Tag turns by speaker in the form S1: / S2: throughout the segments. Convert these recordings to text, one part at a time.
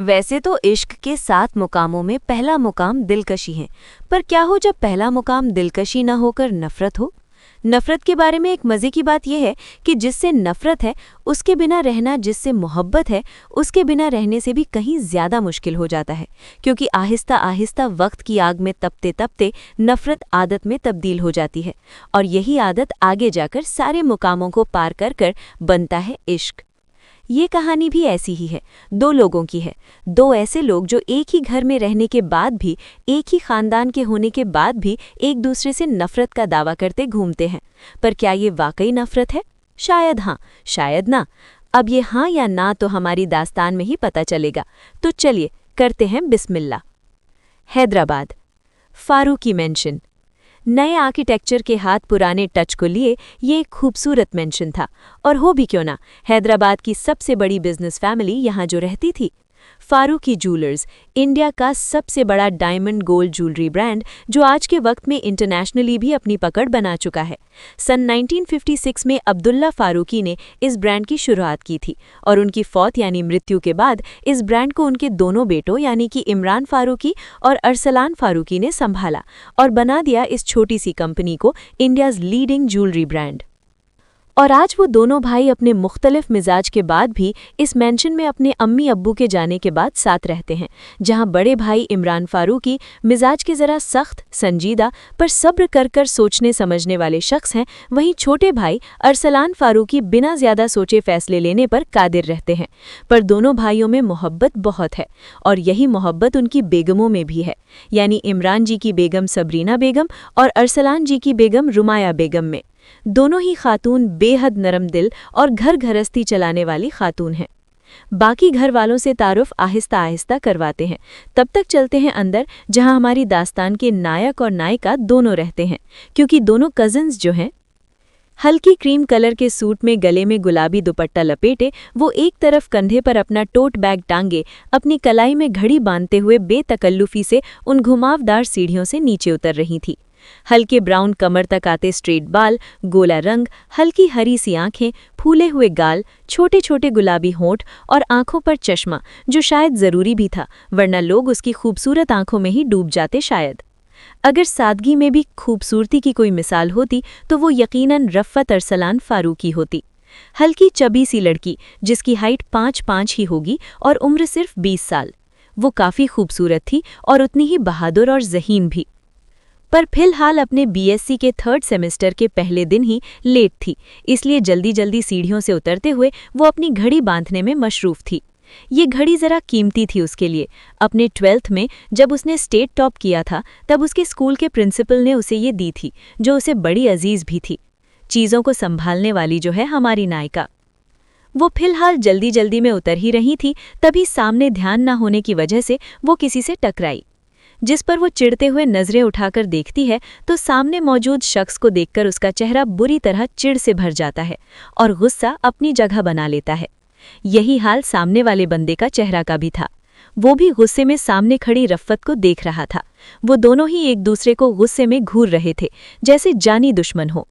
S1: वैसे तो इश्क के 7 मुकामों में पहला मुकाम दिलकशी है, पर क्या हो जब पहला मुकाम दिलकशी न होकर नफरत हो। नफरत के बारे में एक मजे की बात यह है कि जिससे नफरत है उसके बिना रहना जिससे मोहब्बत है उसके बिना रहने से भी कहीं ज्यादा मुश्किल हो जाता है, क्योंकि आहिस्ता आहिस्ता वक्त की आग में तपते तपते नफरत आदत में तब्दील हो जाती है और यही आदत आगे जाकर सारे मुकामों को पार कर कर बनता है इश्क। ये कहानी भी ऐसी ही है, 2 लोगों की है। 2 ऐसे लोग जो एक ही घर में रहने के बाद भी, एक ही खानदान के होने के बाद भी एक दूसरे से नफरत का दावा करते घूमते हैं। पर क्या ये वाकई नफरत है? शायद हाँ, शायद ना। अब ये हाँ या ना तो हमारी दास्तान में ही पता चलेगा। तो चलिए करते हैं बिस्मिल्लाह। हैदराबाद, फारूकी मेंशन। नए आर्किटेक्चर के हाथ पुराने टच को लिए ये एक खूबसूरत मेंशन था, और हो भी क्यों ना, हैदराबाद की सबसे बड़ी बिजनेस फैमिली यहाँ जो रहती थी। फारूकी ज्वेलर्स, इंडिया का सबसे बड़ा डायमंड गोल्ड ज्वेलरी ब्रांड, जो आज के वक्त में इंटरनेशनली भी अपनी पकड़ बना चुका है। सन 1956 में अब्दुल्ला फारूकी ने इस ब्रांड की शुरुआत की थी और उनकी फौत यानी मृत्यु के बाद इस ब्रांड को उनके दोनों बेटों यानी कि इमरान फारूकी और अरसलान फारूकी ने संभाला और बना दिया इस छोटी सी कंपनी को इंडियाज़ लीडिंग ज्वेलरी ब्रांड। और आज वो दोनों भाई अपने मुख्तलिफ मिजाज के बाद भी इस मेंशन में अपने अम्मी अब्बू के जाने के बाद साथ रहते हैं, जहां बड़े भाई इमरान फारूकी मिजाज के ज़रा सख्त, संजीदा पर सब्र कर कर सोचने समझने वाले शख्स हैं, वहीं छोटे भाई अरसलान फारूकी बिना ज़्यादा सोचे फैसले लेने पर कादिर रहते हैं। पर दोनों भाइयों में मोहब्बत बहुत है और यही मोहब्बत उनकी बेगमों में भी है, यानी इमरान जी की बेगम सबरीना बेगम और अरसलान जी की बेगम रुमाया बेगम में। दोनों ही खातून बेहद नरम दिल और घर घरस्ती चलाने वाली खातून हैं। बाकी घर वालों से तारुफ आहिस्ता आहिस्ता करवाते हैं। तब तक चलते हैं अंदर, जहां हमारी दास्तान के नायक और नायिका दोनों रहते हैं, क्योंकि दोनों कजिन्स जो हैं, हल्की क्रीम कलर के सूट में गले में गुलाबी दुपट्टा लपेटे वो एक तरफ कंधे पर अपना टोट बैग टांगे अपनी कलाई में घड़ी बांधते हुए बेतकल्लुफी से उन घुमावदार सीढ़ियों से नीचे उतर रही थी। हल्के ब्राउन कमर तक आते स्ट्रेट बाल, गोला रंग, हल्की हरी सी आंखें, फूले हुए गाल, छोटे छोटे गुलाबी होंठ और आंखों पर चश्मा, जो शायद जरूरी भी था, वरना लोग उसकी खूबसूरत आंखों में ही डूब जाते शायद। अगर सादगी में भी खूबसूरती की कोई मिसाल होती तो वो यकीनन रफ़त अरसलान फारूकी होती। हल्की चबी सी लड़की जिसकी हाइट 5'5" ही होगी और उम्र सिर्फ 20 साल। वो काफ़ी खूबसूरत थी और उतनी ही बहादुर और ज़हीन भी। पर फिलहाल अपने बीएससी के 3rd सेमेस्टर के पहले दिन ही लेट थी, इसलिए जल्दी जल्दी सीढ़ियों से उतरते हुए वो अपनी घड़ी बांधने में मशरूफ़ थी। ये घड़ी ज़रा कीमती थी उसके लिए। अपने 12th में जब उसने स्टेट टॉप किया था तब उसके स्कूल के प्रिंसिपल ने उसे ये दी थी, जो उसे बड़ी अजीज़ भी थी। चीज़ों को संभालने वाली जो है हमारी नायिका, वो फिलहाल जल्दी जल्दी में उतर ही रही थी, तभी सामने ध्यान न होने की वजह से वो किसी से टकराई, जिस पर वो चिढ़ते हुए नजरें उठाकर देखती है तो सामने मौजूद शख्स को देखकर उसका चेहरा बुरी तरह चिढ़ से भर जाता है और गुस्सा अपनी जगह बना लेता है। यही हाल सामने वाले बंदे का चेहरा का भी था। वो भी गुस्से में सामने खड़ी रफ़त को देख रहा था। वो दोनों ही एक दूसरे को गुस्से में घूर रहे थे, जैसे जानी दुश्मन हो।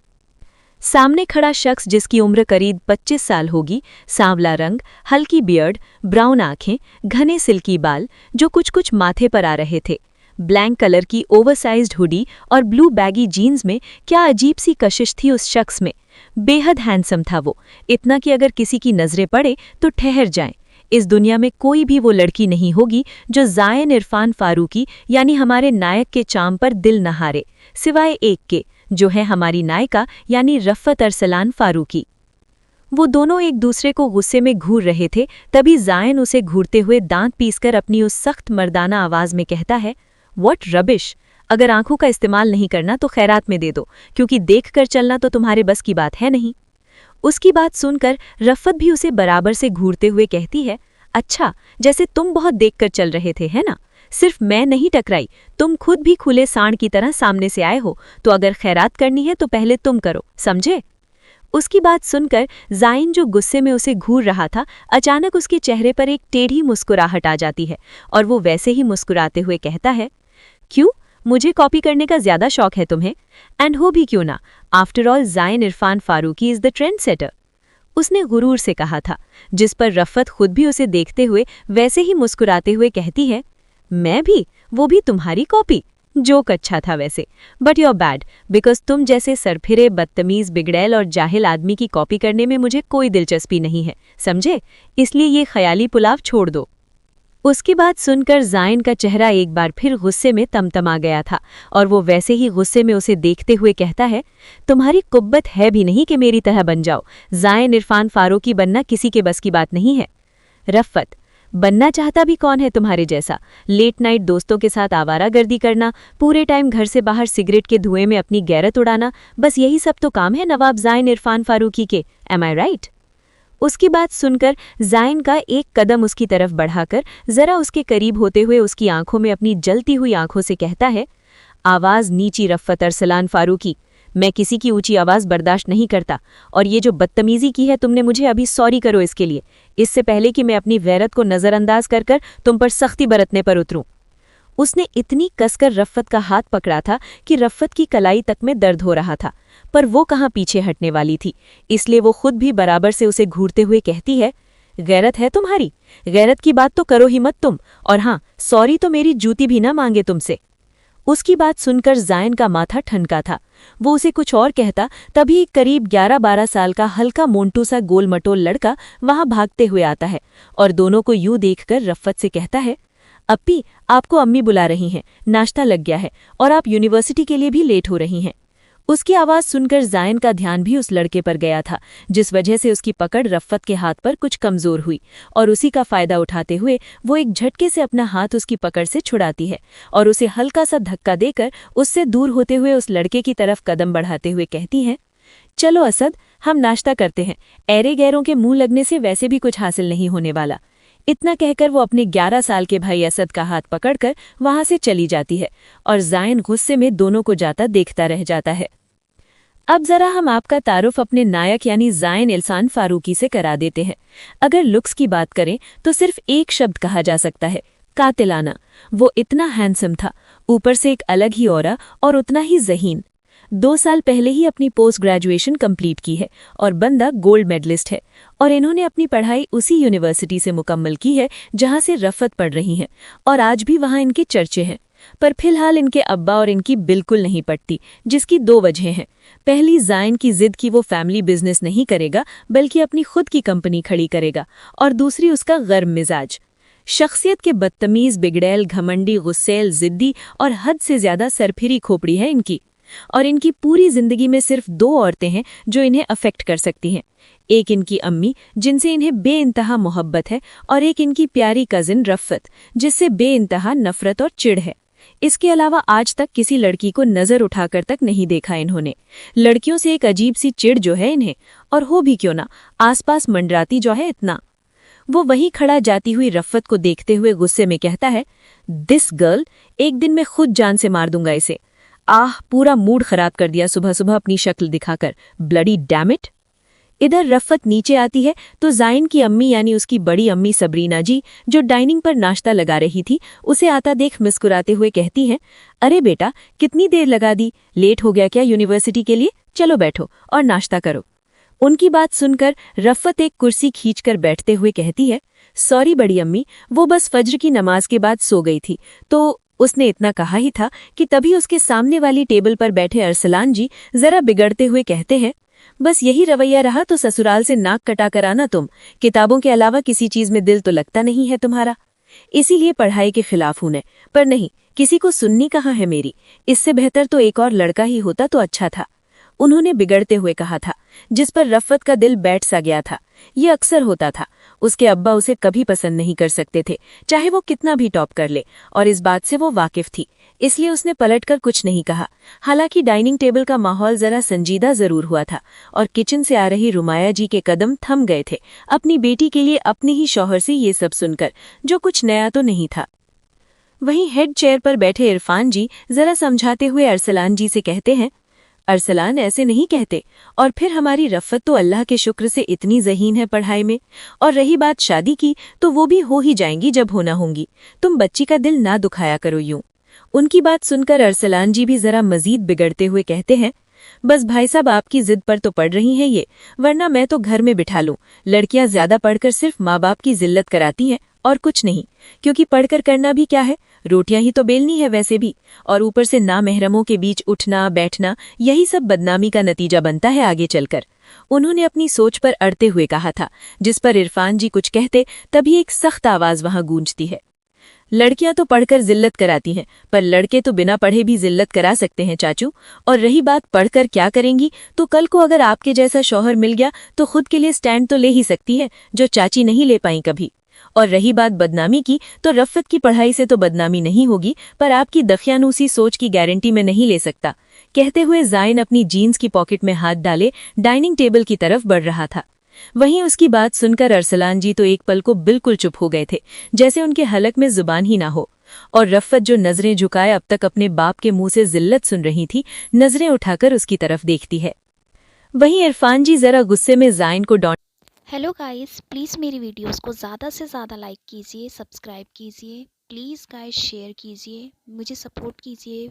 S1: सामने खड़ा शख्स जिसकी उम्र करीब 25 साल होगी, सांवला रंग, हल्की बियर्ड, ब्राउन आंखें, घने सिल्की बाल जो कुछ कुछ माथे पर आ रहे थे, ब्लैक कलर की ओवरसाइज्ड हुडी और ब्लू बैगी जीन्स में क्या अजीब सी कशिश थी उस शख्स में। बेहद हैंडसम था वो, इतना कि अगर किसी की नजरें पड़े तो ठहर जाएं। इस दुनिया में कोई भी वो लड़की नहीं होगी जो ज़ायन इरफान फारूकी यानी हमारे नायक के चाम पर दिल न हारे, सिवाय एक के, जो है हमारी नायिका यानी रफ़त अरसलान फारूकी। वो दोनों एक दूसरे को गुस्से में घूर रहे थे, तभी ज़ायन उसे घूरते हुए दांत पीसकर अपनी उस सख्त मर्दाना आवाज़ में कहता है, व्हाट रबिश, अगर आंखों का इस्तेमाल नहीं करना तो खैरात में दे दो, क्योंकि देख कर चलना तो तुम्हारे बस की बात है नहीं। उसकी बात सुनकर रफ़त भी उसे बराबर से घूरते हुए कहती है, अच्छा, जैसे तुम बहुत देख कर चल रहे थे, है ना? सिर्फ मैं नहीं टकराई, तुम खुद भी खुले सांड की तरह सामने से आए हो, तो अगर खैरात करनी है तो पहले तुम करो, समझे? उसकी बात सुनकर ज़ाइन जो गुस्से में उसे घूर रहा था, अचानक उसके चेहरे पर एक टेढ़ी मुस्कुराहट आ जाती है और वो वैसे ही मुस्कुराते हुए कहता है, क्यों, मुझे कॉपी करने का ज़्यादा शौक है तुम्हें? एंड हो भी क्यों ना, after all Zain Irfan Farooqui is the trend setter. उसने गुरूर से कहा था, जिस पर रफ़त खुद भी उसे देखते हुए वैसे ही मुस्कुराते हुए कहती है, मैं भी, वो भी तुम्हारी कॉपी। जोक अच्छा था वैसे, but you are bad, because तुम जैसे सरफिरे, बदतमीज, बिगड़ैल और जाहिल आदमी की कॉपी करने में मुझे कोई दिलचस्पी नहीं है, समझे? इसलिए ये ख्याली पुलाव छोड़ दो। उसकी बात सुनकर ज़ाइन का चेहरा एक बार फिर गुस्से में तमतमा गया था और वो वैसे ही गुस्से में उसे देखते हुए कहता है, तुम्हारी कुब्बत है भी नहीं कि मेरी तरह बन जाओ। ज़ाइन इरफान फारूकी बनना किसी के बस की बात नहीं है। रफ़त, बनना चाहता भी कौन है तुम्हारे जैसा? लेट नाइट दोस्तों के साथ आवारागर्दी करना, पूरे टाइम घर से बाहर सिगरेट के धुएं में अपनी गैरत उड़ाना, बस यही सब तो काम है नवाब ज़ाइन इरफान फारूकी के। एम आई राइट? उसकी बात सुनकर ज़ाइन का एक कदम उसकी तरफ बढ़ाकर जरा उसके करीब होते हुए उसकी आंखों में अपनी जलती हुई आंखों से कहता है, आवाज़ नीची रफ़त अरसलान फारूकी, मैं किसी की ऊंची आवाज़ बर्दाश्त नहीं करता, और ये जो बदतमीज़ी की है तुमने मुझे, अभी सॉरी करो इसके लिए, इससे पहले कि मैं अपनी गैरत को नज़रअंदाज कर कर तुम पर सख्ती बरतने पर उतरूं। उसने इतनी कसकर रफ़त का हाथ पकड़ा था कि रफ़त की कलाई तक में दर्द हो रहा था, पर वो कहाँ पीछे हटने वाली थी, इसलिए वो खुद भी बराबर से उसे घूरते हुए कहती है, गैरत है तुम्हारी? गैरत की बात तो करो ही मत तुम, और हाँ, सॉरी तो मेरी जूती भी ना मांगे तुमसे। उसकी बात सुनकर ज़ाइन का माथा ठनका था। वो उसे कुछ और कहता, तभी करीब 11-12 साल का हल्का मोंटू सा गोल मटोल लड़का वहां भागते हुए आता है और दोनों को यूं देखकर रफ़त से कहता है, अप्पी, आपको अम्मी बुला रही हैं, नाश्ता लग गया है और आप यूनिवर्सिटी के लिए भी लेट हो रही हैं। उसकी आवाज़ सुनकर ज़ाइन का ध्यान भी उस लड़के पर गया था, जिस वजह से उसकी पकड़ रफ़त के हाथ पर कुछ कमज़ोर हुई और उसी का फ़ायदा उठाते हुए वो एक झटके से अपना हाथ उसकी पकड़ से छुड़ाती है और उसे हल्का सा धक्का देकर उससे दूर होते हुए उस लड़के की तरफ कदम बढ़ाते हुए कहती है, चलो असद, हम नाश्ता करते हैं, ऐरे गैरों के मुंह लगने से वैसे भी कुछ हासिल नहीं होने वाला। इतना कहकर वो अपने 11 साल के भाई असद का हाथ पकड़कर वहां से चली जाती है और ज़ाइन गुस्से में दोनों को जाता देखता रह जाता है। अब जरा हम आपका तारुफ अपने नायक यानी ज़ाइन इरफान फारूकी से करा देते हैं। अगर लुक्स की बात करें तो सिर्फ एक शब्द कहा जा सकता है, कातिलाना। वो इतना हैंडसम था, ऊपर से एक अलग ही ऑरा और उतना ही ज़हीन। 2 साल पहले ही अपनी पोस्ट ग्रेजुएशन कंप्लीट की है और बंदा गोल्ड मेडलिस्ट है, और इन्होंने अपनी पढ़ाई उसी यूनिवर्सिटी से मुकम्मल की है जहां से रफ़त पढ़ रही हैं, और आज भी वहां इनके चर्चे हैं। पर फिलहाल इनके अब्बा और इनकी बिल्कुल नहीं पटती, जिसकी 2 वजह हैं। पहली, ज़ाइन की जिद कि वो फैमिली बिजनेस नहीं करेगा बल्कि अपनी खुद की कंपनी खड़ी करेगा, और दूसरी उसका गर्म मिजाज। शख्सियत के बदतमीज, बिगड़ैल, घमंडी, गुस्सैल, जिद्दी और हद से ज्यादा सरफिरी खोपड़ी है इनकी। और इनकी पूरी जिंदगी में सिर्फ 2 औरतें हैं जो इन्हें अफेक्ट कर सकती हैं। एक इनकी अम्मी, जिनसे इन्हें बेइंतहा मोहब्बत है, और एक इनकी प्यारी कजिन रफ़त, जिससे बेइंतहा नफरत और चिढ़ है। इसके अलावा आज तक किसी लड़की को नजर उठाकर तक नहीं देखा इन्होंने। लड़कियों से एक अजीब सी चिढ़ जो है इन्हें, और हो भी क्यों ना, आसपास मंडराती जो है इतना। वो वहीं खड़ा जाती हुई रफ़त को देखते हुए गुस्से में कहता है, दिस गर्ल, एक दिन मैं खुद जान से मार दूंगा इसे। आह, पूरा मूड खराब कर दिया सुबह सुबह अपनी शक्ल दिखाकर, ब्लडी डैम इट। इधर रफ़त नीचे आती है तो ज़ाइन की अम्मी यानी उसकी बड़ी अम्मी सबरीना जी, जो डाइनिंग पर नाश्ता लगा रही थी, उसे आता देख मुस्कुराते हुए कहती हैं, अरे बेटा, कितनी देर लगा दी, लेट हो गया क्या यूनिवर्सिटी के लिए? चलो बैठो और नाश्ता करो। उनकी बात सुनकर रफ़त एक कुर्सी खींचकर बैठते हुए कहती है, सॉरी बड़ी अम्मी, वो बस फज्र की नमाज के बाद सो गई थी। तो उसने इतना कहा ही था कि तभी उसके सामने वाली टेबल पर बैठे अरसलान जी जरा बिगड़ते हुए कहते हैं, बस यही रवैया रहा तो ससुराल से नाक कटा कर आना तुम। किताबों के अलावा किसी चीज में दिल तो लगता नहीं है तुम्हारा, इसीलिए पढ़ाई के खिलाफ हूं। पर नहीं, किसी को सुननी कहाँ है मेरी। इससे बेहतर तो एक और लड़का ही होता तो अच्छा था, उन्होंने बिगड़ते हुए कहा था, जिस पर रफ़त का दिल बैठ सा गया था। ये अक्सर होता था, उसके अब्बा उसे कभी पसंद नहीं कर सकते थे, चाहे वो कितना भी टॉप कर ले, और इस बात से वो वाकिफ थी, इसलिए उसने पलटकर कुछ नहीं कहा। हालांकि डाइनिंग टेबल का माहौल जरा संजीदा जरूर हुआ था, और किचन से आ रही रुमाया जी के कदम थम गए थे अपनी बेटी के लिए अपने ही शौहर से ये सब सुनकर, जो कुछ नया तो नहीं था। वहीं हेड चेयर पर बैठे इरफान जी जरा समझाते हुए अरसलान जी से कहते हैं, अरसलान, ऐसे नहीं कहते, और फिर हमारी रफ़त तो अल्लाह के शुक्र से इतनी ज़हीन है पढ़ाई में, और रही बात शादी की तो वो भी हो ही जाएंगी जब होना होंगी। तुम बच्ची का दिल ना दुखाया करो यूं। उनकी बात सुनकर अरसलान जी भी जरा मजीद बिगड़ते हुए कहते हैं,
S2: बस भाई साहब आपकी जिद पर तो पड़ रही हैं ये, वरना मैं तो घर में बिठा लूं। लड़कियां ज्यादा पढ़कर सिर्फ माँ बाप की जिल्लत कराती हैं और कुछ नहीं, क्योंकि पढ़कर करना भी क्या है, रोटियां ही तो बेलनी है वैसे भी। और ऊपर से नामहरमों के बीच उठना बैठना, यही सब बदनामी का नतीजा बनता है आगे चलकर। उन्होंने अपनी सोच पर अड़ते हुए कहा था, जिस पर इरफान जी कुछ कहते तभी एक सख्त आवाज वहां गूंजती है। लड़कियां तो पढ़कर जिल्लत कराती हैं, पर लड़के तो बिना पढ़े भी जिल्लत करा सकते हैं चाचू। और रही बात पढ़कर क्या करेंगी, तो कल को अगर आपके जैसा शौहर मिल गया तो खुद के लिए स्टैंड तो ले ही सकती है, जो चाची नहीं ले पाई कभी। और रही बात बदनामी की, तो रफ़त की पढ़ाई से तो बदनामी नहीं होगी, पर आपकी दखियानूसी सोच की गारंटी में नहीं ले सकता। कहते हुए ज़ाइन अपनी जीन्स की पॉकेट में हाथ डाले डाइनिंग टेबल की तरफ बढ़ रहा था। वहीं उसकी बात सुनकर अरसलान जी तो एक पल को बिल्कुल चुप हो गए थे, जैसे उनके हलक में जुबान ही ना हो। और रफ़त जो नजरें झुकाए अब तक अपने बाप के मुंह से जिल्लत सुन रही थी, नजरें उठाकर उसकी तरफ देखती है। वहीं इरफान जी जरा गुस्से में Zain co dot
S3: hello guys, please मेरी वीडियोस को ज़्यादा से ज़्यादा लाइक कीजिए, सब्सक्राइब कीजिए, प्लीज़ गाइस शेयर कीजिए, मुझे सपोर्ट कीजिए।